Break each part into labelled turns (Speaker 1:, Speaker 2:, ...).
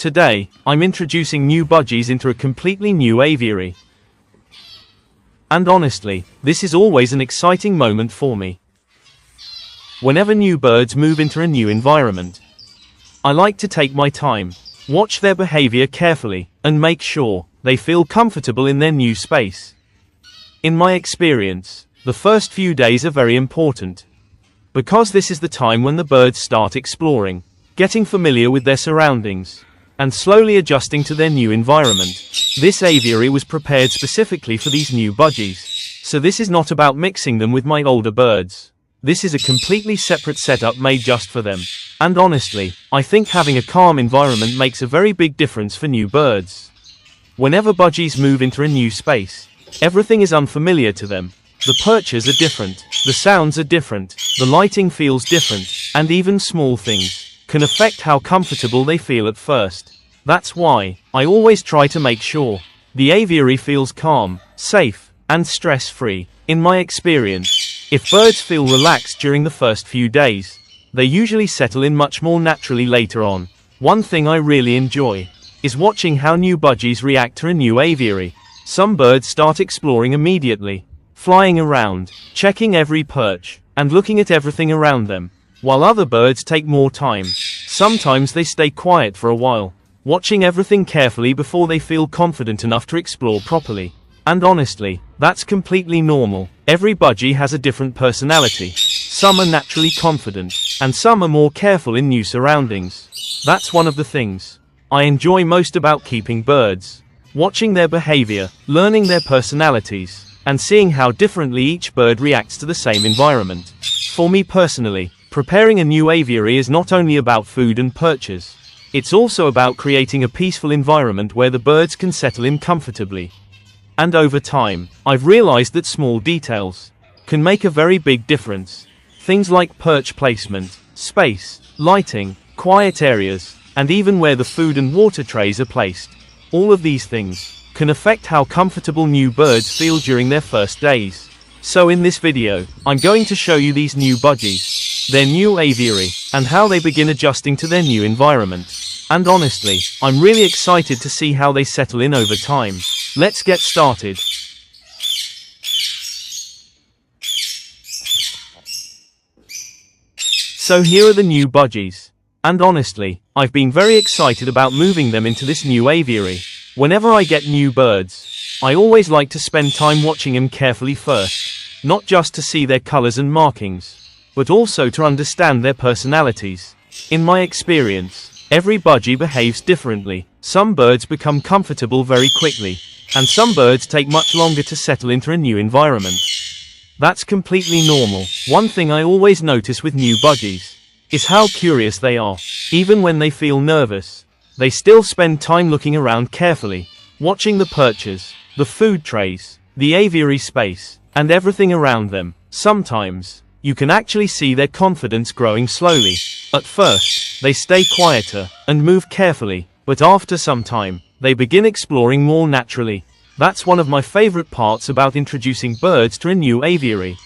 Speaker 1: Today, I'm introducing new budgies into a completely new aviary. And honestly, this is always an exciting moment for me. Whenever new birds move into a new environment, I like to take my time, watch their behavior carefully, and make sure they feel comfortable in their new space. In my experience, the first few days are very important, because this is the time when the birds start exploring, getting familiar with their surroundings, and slowly adjusting to their new environment. This aviary was prepared specifically for these new budgies, so this is not about mixing them with my older birds. This is a completely separate setup made just for them. And honestly, I think having a calm environment makes a very big difference for new birds. Whenever budgies move into a new space, everything is unfamiliar to them. The perches are different, the sounds are different, the lighting feels different, and even small things can affect how comfortable they feel at first. That's why I always try to make sure the aviary feels calm, safe, and stress-free. In my experience, if birds feel relaxed during the first few days, they usually settle in much more naturally later on. One thing I really enjoy is watching how new budgies react to a new aviary. Some birds start exploring immediately, flying around, checking every perch, and looking at everything around them, while other birds take more time. Sometimes they stay quiet for a while, watching everything carefully before they feel confident enough to explore properly. And honestly, that's completely normal. Every budgie has a different personality. Some are naturally confident, and some are more careful in new surroundings. That's one of the things I enjoy most about keeping birds. Watching their behavior, learning their personalities, and seeing how differently each bird reacts to the same environment. For me personally, preparing a new aviary is not only about food and perches. It's also about creating a peaceful environment where the birds can settle in comfortably. And over time, I've realized that small details can make a very big difference. Things like perch placement, space, lighting, quiet areas, and even where the food and water trays are placed. All of these things can affect how comfortable new birds feel during their first days. So in this video, I'm going to show you these new budgies, their new aviary, and how they begin adjusting to their new environment. And honestly, I'm really excited to see how they settle in over time. Let's get started. So here are the new budgies. And honestly, I've been very excited about moving them into this new aviary. Whenever I get new birds, I always like to spend time watching them carefully first, not just to see their colors and markings, but also to understand their personalities. In my experience, every budgie behaves differently. Some birds become comfortable very quickly, and some birds take much longer to settle into a new environment. That's completely normal. One thing I always notice with new budgies is how curious they are. Even when they feel nervous, they still spend time looking around carefully, watching the perches, the food trays, the aviary space, and everything around them. Sometimes, you can actually see their confidence growing slowly. At first, they stay quieter and move carefully, but after some time, they begin exploring more naturally. That's one of my favorite parts about introducing birds to a new aviary.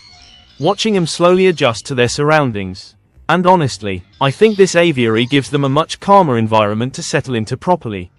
Speaker 1: Watching them slowly adjust to their surroundings. And honestly, I think this aviary gives them a much calmer environment to settle into properly.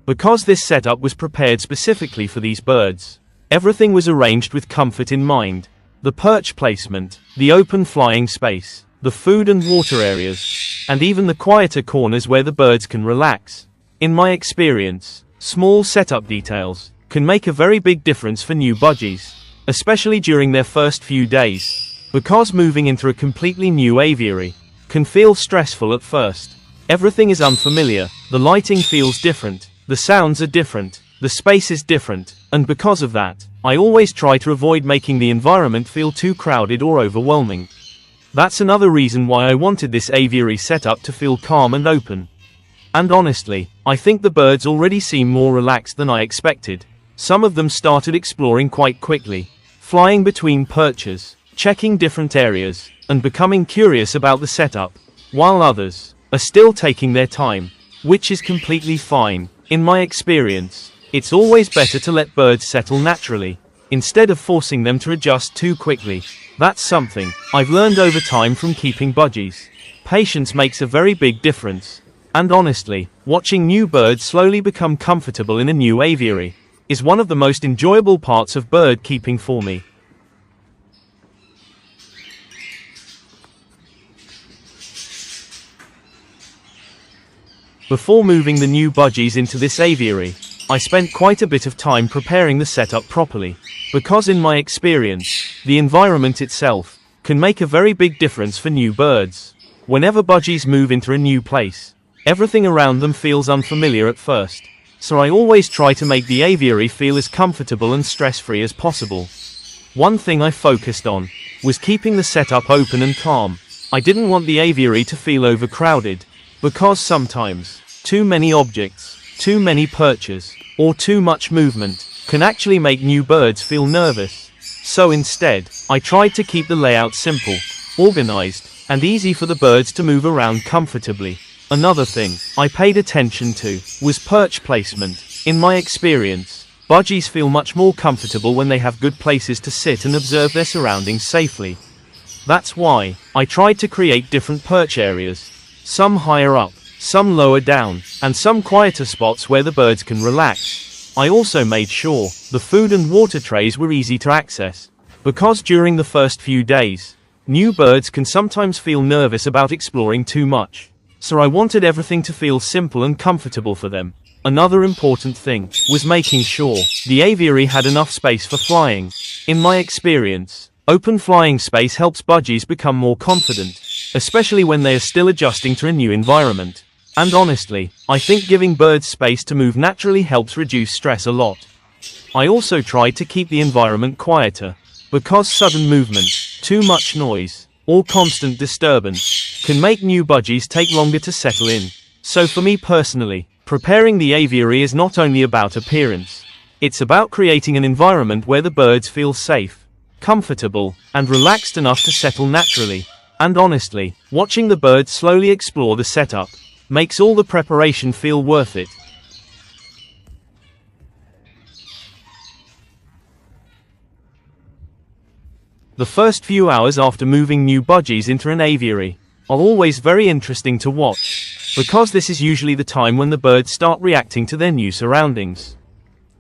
Speaker 1: Because this setup was prepared specifically for these birds, everything was arranged with comfort in mind. The perch placement, the open flying space, the food and water areas, and even the quieter corners where the birds can relax. In my experience, small setup details can make a very big difference for new budgies, especially during their first few days. Because moving into a completely new aviary can feel stressful at first. Everything is unfamiliar, the lighting feels different, the sounds are different, the space is different, and because of that, I always try to avoid making the environment feel too crowded or overwhelming. That's another reason why I wanted this aviary setup to feel calm and open. And honestly, I think the birds already seem more relaxed than I expected. Some of them started exploring quite quickly, flying between perches, checking different areas, and becoming curious about the setup, while others are still taking their time, which is completely fine. In my experience, it's always better to let birds settle naturally, instead of forcing them to adjust too quickly. That's something I've learned over time from keeping budgies. Patience makes a very big difference. And honestly, watching new birds slowly become comfortable in a new aviary is one of the most enjoyable parts of bird keeping for me. Before moving the new budgies into this aviary, I spent quite a bit of time preparing the setup properly, because in my experience, the environment itself can make a very big difference for new birds. Whenever budgies move into a new place, everything around them feels unfamiliar at first, so I always try to make the aviary feel as comfortable and stress-free as possible. One thing I focused on was keeping the setup open and calm. I didn't want the aviary to feel overcrowded, because sometimes too many objects, too many perches, or too much movement can actually make new birds feel nervous. So instead, I tried to keep the layout simple, organized, and easy for the birds to move around comfortably. Another thing I paid attention to was perch placement. In my experience, budgies feel much more comfortable when they have good places to sit and observe their surroundings safely. That's why I tried to create different perch areas, some higher up, some lower down, and some quieter spots where the birds can relax. I also made sure the food and water trays were easy to access, because during the first few days, new birds can sometimes feel nervous about exploring too much. So I wanted everything to feel simple and comfortable for them. Another important thing was making sure the aviary had enough space for flying. In my experience, open flying space helps budgies become more confident, especially when they are still adjusting to a new environment. And honestly, I think giving birds space to move naturally helps reduce stress a lot. I also tried to keep the environment quieter, because sudden movement, too much noise, or constant disturbance can make new budgies take longer to settle in. So for me personally, preparing the aviary is not only about appearance, it's about creating an environment where the birds feel safe, comfortable, and relaxed enough to settle naturally. And honestly, watching the birds slowly explore the setup makes all the preparation feel worth it. The first few hours after moving new budgies into an aviary are always very interesting to watch, because this is usually the time when the birds start reacting to their new surroundings.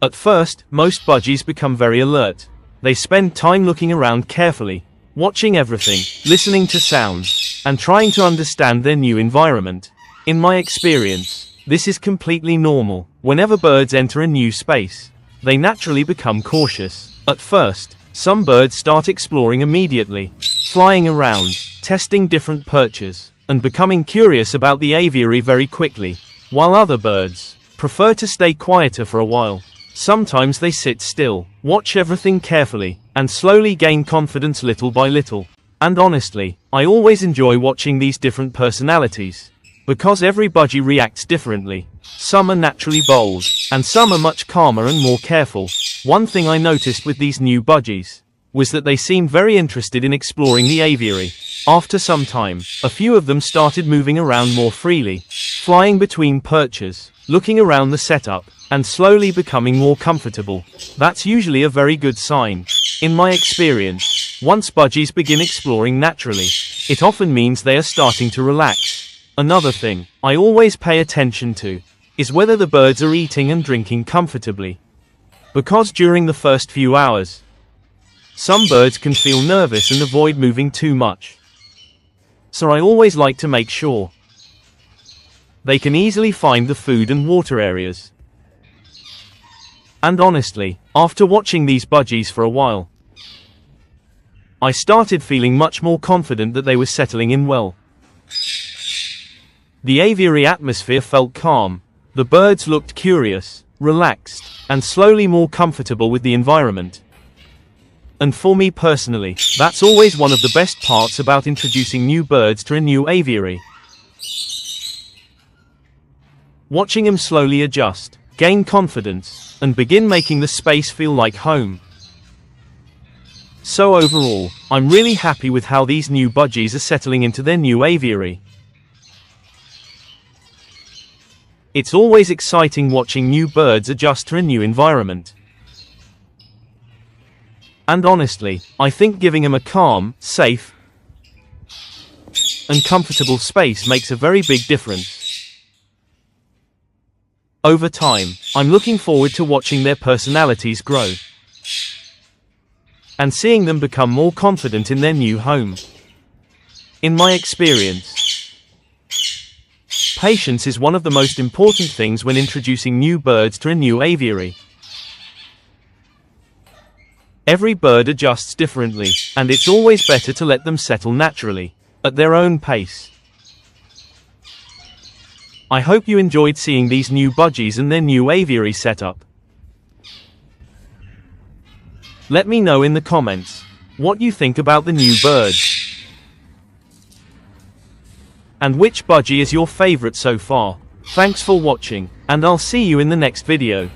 Speaker 1: At first, most budgies become very alert. They spend time looking around carefully, watching everything, listening to sounds, and trying to understand their new environment. In my experience, this is completely normal. Whenever birds enter a new space, they naturally become cautious. At first, some birds start exploring immediately, flying around, testing different perches, and becoming curious about the aviary very quickly, while other birds prefer to stay quieter for a while. Sometimes they sit still, watch everything carefully, and slowly gain confidence little by little. And honestly, I always enjoy watching these different personalities, because every budgie reacts differently. Some are naturally bold, and some are much calmer and more careful. One thing I noticed with these new budgies was that they seemed very interested in exploring the aviary. After some time, a few of them started moving around more freely, flying between perches, looking around the setup, and slowly becoming more comfortable. That's usually a very good sign. In my experience, once budgies begin exploring naturally, it often means they are starting to relax. Another thing I always pay attention to is whether the birds are eating and drinking comfortably. Because during the first few hours, some birds can feel nervous and avoid moving too much. So I always like to make sure they can easily find the food and water areas. And honestly, after watching these budgies for a while, I started feeling much more confident that they were settling in well. The aviary atmosphere felt calm, the birds looked curious, relaxed, and slowly more comfortable with the environment. And for me personally, that's always one of the best parts about introducing new birds to a new aviary. Watching them slowly adjust, gain confidence, and begin making the space feel like home. So overall, I'm really happy with how these new budgies are settling into their new aviary. It's always exciting watching new birds adjust to a new environment. And honestly, I think giving them a calm, safe, and comfortable space makes a very big difference. Over time, I'm looking forward to watching their personalities grow and seeing them become more confident in their new home. In my experience, patience is one of the most important things when introducing new birds to a new aviary. Every bird adjusts differently, and it's always better to let them settle naturally, at their own pace. I hope you enjoyed seeing these new budgies and their new aviary setup. Let me know in the comments what you think about the new birds, and which budgie is your favorite so far. Thanks for watching, and I'll see you in the next video.